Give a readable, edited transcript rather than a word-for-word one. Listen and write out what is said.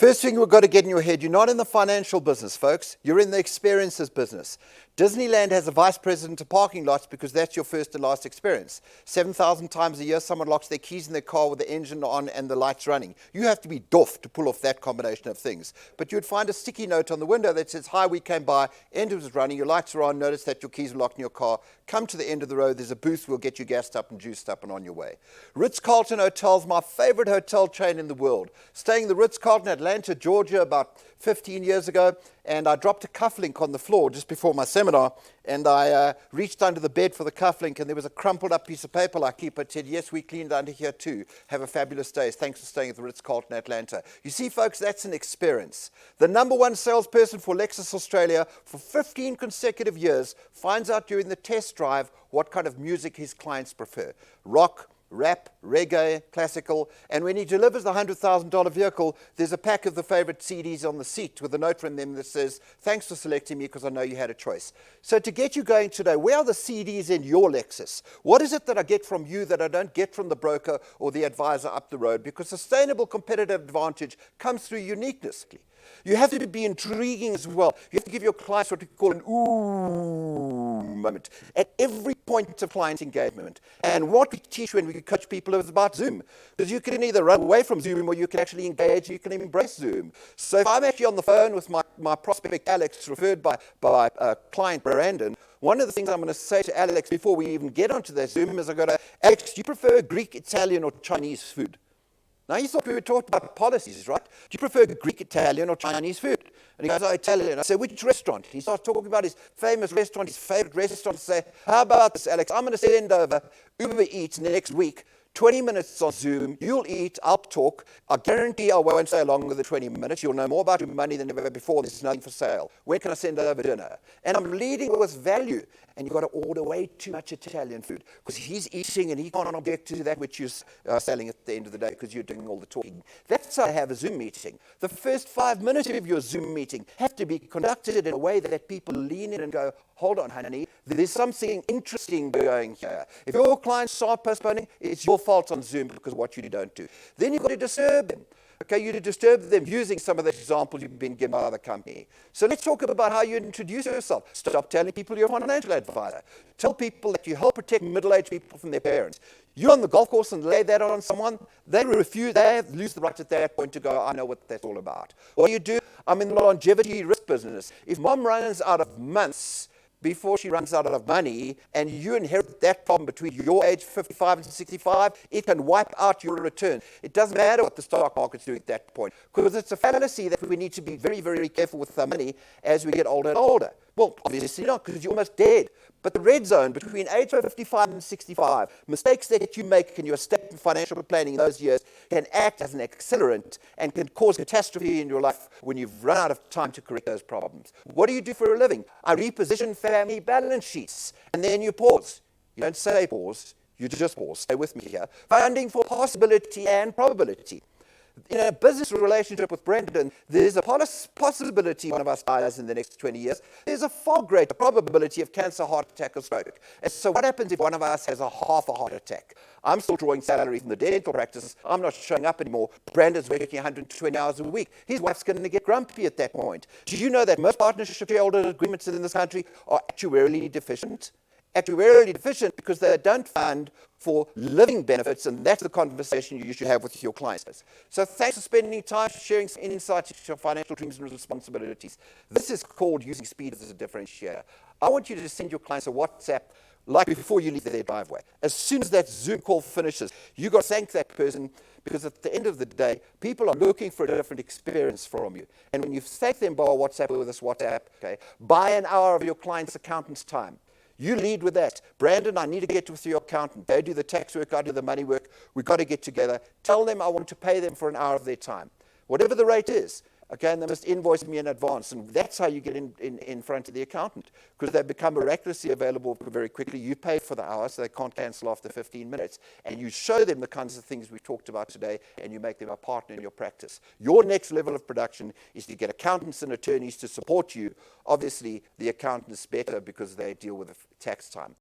First thing we've got to get in your head, you're not in the financial business, folks. You're in the experiences business. Disneyland has a vice president of parking lots because that's your first and last experience. 7,000 times a year, someone locks their keys in their car with the engine on and the lights running. You have to be doff to pull off that combination of things. But you'd find a sticky note on the window that says, hi, we came by, engine was running, your lights are on, notice that your keys are locked in your car, come to the end of the road, there's a booth, we'll get you gassed up and juiced up and on your way. Ritz-Carlton Hotels, my favorite hotel chain in the world. Staying in the Ritz-Carlton, Atlanta, Georgia, about 15 years ago, and I dropped a cufflink on the floor just before my seminar, and I reached under the bed for the cufflink, and there was a crumpled up piece of paper like keep. It said, yes, we cleaned under here too. Have a fabulous day. Thanks for staying at the Ritz-Carlton Atlanta. You see, folks, that's an experience. The number one salesperson for Lexus Australia for 15 consecutive years finds out during the test drive what kind of music his clients prefer. Rock, rap, reggae, classical, and when he delivers the $100,000 vehicle, there's a pack of the favorite CDs on the seat with a note from them that says, thanks for selecting me because I know you had a choice. So to get you going today, where are the CDs in your Lexus? What is it that I get from you that I don't get from the broker or the advisor up the road? Because sustainable competitive advantage comes through uniqueness. You have to be intriguing as well. You have to give your clients what we call an ooh moment at every point of client engagement. And what we teach when we coach people is about Zoom. Because you can either run away from Zoom or you can actually engage, you can embrace Zoom. So if I'm actually on the phone with my prospect Alex, referred by client Brandon, one of the things I'm going to say to Alex before we even get onto that Zoom is I go to, Alex, do you prefer Greek, Italian, or Chinese food? Now, you thought we were talking about policies, right? Do you prefer Greek, Italian, or Chinese food? And he goes, oh, Italian. I say, which restaurant? He starts talking about his famous restaurant, his favorite restaurant. I say, how about this, Alex? I'm going to send over Uber Eats next week, 20 minutes on Zoom. You'll eat, I'll talk. I guarantee I won't stay longer than 20 minutes. You'll know more about your money than ever before. There's nothing for sale. When can I send over dinner? And I'm leading with value. And you've got to order way too much Italian food because he's eating and he can't object to that which you're selling at the end of the day because you're doing all the talking. That's how I have a Zoom meeting. The first 5 minutes of your Zoom meeting have to be conducted in a way that people lean in and go, hold on, honey, there's something interesting going here. If your clients start postponing, it's your fault on Zoom because of what you don't do. Then you've got to disturb them. Okay, you to disturb them using some of the examples you've been given by other company. So let's talk about how you introduce yourself. Stop telling people you're a financial advisor. Tell people that you help protect middle-aged people from their parents. You're on the golf course and lay that on someone, they refuse, they lose the right at that point to go, I know what that's all about. What do? I'm in the longevity risk business. If mom runs out of months before she runs out of money, and you inherit that problem between your age 55 and 65, it can wipe out your return. It doesn't matter what the stock market's doing at that point, because it's a fallacy that we need to be very, very careful with our money as we get older and older. Well, obviously not, because you're almost dead. But the red zone between age 55 and 65, mistakes that you make in your estate and financial planning in those years can act as an accelerant and can cause catastrophe in your life when you've run out of time to correct those problems. What do you do for a living? I reposition family balance sheets. And then you pause. You don't say pause, you just pause. Stay with me here. Funding for possibility and probability. In a business relationship with Brandon, there's a possibility one of us dies in the next 20 years. There's a far greater probability of cancer, heart attack, or stroke. And so what happens if one of us has half a heart attack? I'm still drawing salary from the dental practice. I'm not showing up anymore. Brandon's working 120 hours a week. His wife's going to get grumpy at that point. Do you know that most partnership shareholder agreements in this country are actuarially deficient? Actuarially deficient because they don't fund for living benefits, and that's the conversation you should have with your clients. So thanks for spending time sharing some insights into your financial dreams and responsibilities. This is called using speed as a differentiator. I want you to send your clients a WhatsApp like before you leave their driveway. As soon as that Zoom call finishes, you've got to thank that person, because at the end of the day, people are looking for a different experience from you. And when you thank them by WhatsApp with this WhatsApp, okay, buy an hour of your client's accountant's time. You lead with that. Brandon, I need to get with your accountant. They do the tax work, I do the money work. We've got to get together. Tell them I want to pay them for an hour of their time. Whatever the rate is. Okay, and they must invoice me in advance. And that's how you get in front of the accountant, because they become miraculously available very quickly. You pay for the hour, so they can't cancel after 15 minutes. And you show them the kinds of things we talked about today, and you make them a partner in your practice. Your next level of production is to get accountants and attorneys to support you. Obviously, the accountant's better because they deal with the tax time.